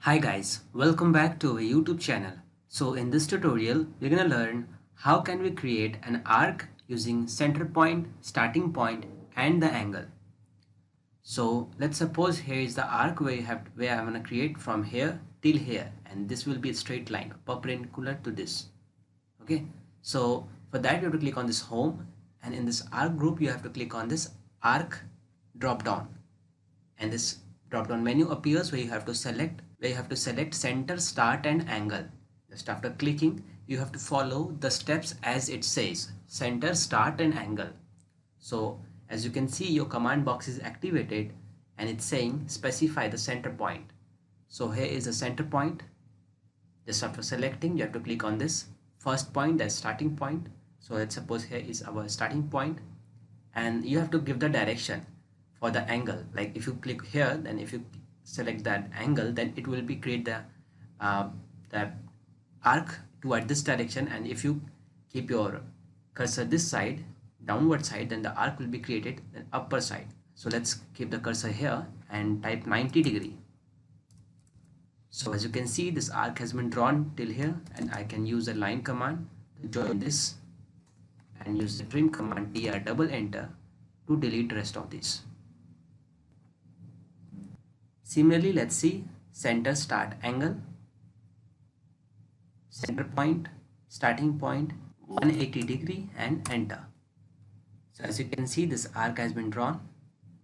Hi guys, welcome back to our YouTube channel. So in this tutorial, we're gonna learn how can we create an arc using center point, starting point, and the angle. So let's suppose here is the arc where I'm gonna create from here till here, and this will be a straight line perpendicular to this. Okay, so for that you have to click on this home, and in this arc group you have to click on this arc drop down, and this drop down menu appears where you have to select center, start, and angle. Just after clicking, you have to follow the steps as it says center, start, and angle. So as you can see, your command box is activated and it's saying specify the center point. So here is the center point. Just after selecting, you have to click on this first point, that's starting point. So let's suppose here is our starting point, and you have to give the direction for the angle. Like if you click here, then if you select that angle, then it will be create the arc toward this direction, and if you keep your cursor this side, downward side, then the arc will be created in upper side. So let's keep the cursor here and type 90°. So as you can see, this arc has been drawn till here, and I can use the line command to join this and use the trim command tr double enter to delete the rest of this. Similarly, let's see center, start, angle, center point, starting point, 180°, and enter. So as you can see, this arc has been drawn.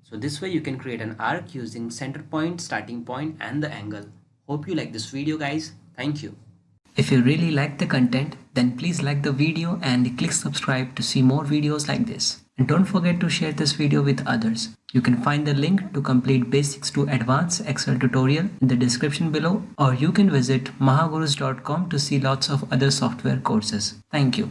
So this way you can create an arc using center point, starting point, and the angle. Hope you like this video, guys. Thank you. If you really like the content, then please like the video and click subscribe to see more videos like this. And don't forget to share this video with others. You can find the link to complete basics to advanced Excel tutorial in the description below, or you can visit mahagurus.com to see lots of other software courses. Thank you.